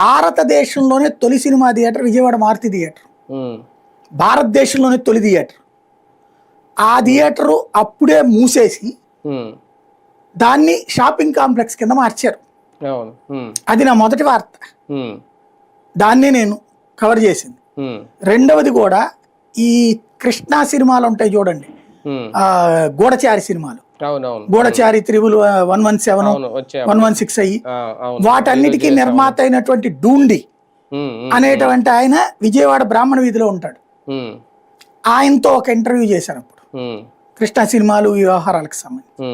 భారతదేశంలోనే తొలి cinema theatre Vijayawada Maruti theatre. భారతదేశంలోనే తొలి థియేటర్. ఆ థియేటరు అప్పుడే మూసేసి దాన్ని షాపింగ్ కాంప్లెక్స్ కింద మార్చారు. అది నా మొదటి వార్త. దాన్నే నేను కవర్ చేసింది. రెండవది కూడా ఈ కృష్ణా సినిమాలు ఉంటాయి చూడండి, గూఢచారి సినిమాలు, గూఢచారి 117 116 అయ్యి వాటన్నిటికీ నిర్మాత అయినటువంటి డూండి అనేటువంటి ఆయన విజయవాడ బ్రాహ్మణ వీధిలో ఉంటాడు. ఆయనతో ఒక ఇంటర్వ్యూ చేశాను అప్పుడు, కృష్ణా సినిమాలు వ్యవహారాలకు సంబంధించి.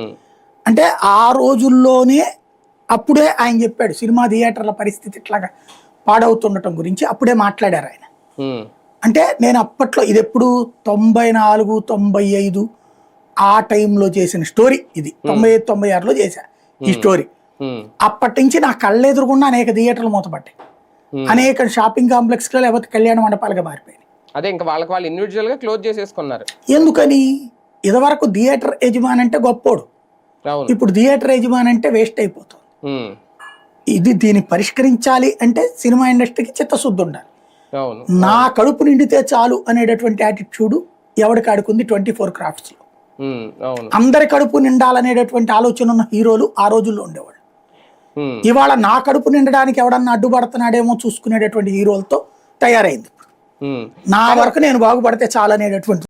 అంటే ఆ రోజుల్లోనే అప్పుడే ఆయన చెప్పాడు సినిమా థియేటర్ల పరిస్థితి ఇట్లాగా పాడవుతుండటం గురించి అప్పుడే మాట్లాడారు ఆయన. అంటే నేను అప్పట్లో ఇది ఎప్పుడు 94 95 ఆ టైంలో చేసిన స్టోరీ ఇది. 95 96లో చేశా ఈ స్టోరీ. అప్పటి నుంచి నా కళ్ళెదురుగుండా అనేక థియేటర్లు మూతపడ్డాయి, అనేక షాపింగ్ కాంప్లెక్స్ లో లేకపోతే కళ్యాణ మండపాలుగా మారిపోయినాయి. అదే ఇంకా వాళ్ళకి వాళ్ళు ఇండివిజువల్ గా క్లోజ్ చేసేసుకున్నారు. ఎందుకని? ఇదివరకు థియేటర్ యజమాని అంటే గొప్పోడు, ఇప్పుడు థియేటర్ యజమాని అంటే వేస్ట్ అయిపోతుంది. దీన్ని పరిష్కరించాలి అంటే సినిమా ఇండస్ట్రీకి చిత్తశుద్ధి ఉండాలి. నా కడుపు నిండితే చాలు అనేటటువంటి యాటిట్యూడ్ ఎవరికి ఆడుకుంది 24 క్రాఫ్ట్స్ లో. అందరి కడుపు నిండాలనేటటువంటి ఆలోచన ఉన్న హీరోలు ఆ రోజుల్లో ఉండేవాళ్ళు. ఇవాళ నా కడుపు నిండడానికి ఎవడన్నా అడ్డుపడుతున్నాడేమో చూసుకునేటటువంటి హీరోలతో తయారైంది. నా వరకు నేను బాగుపడితే చాలు అనేటటువంటి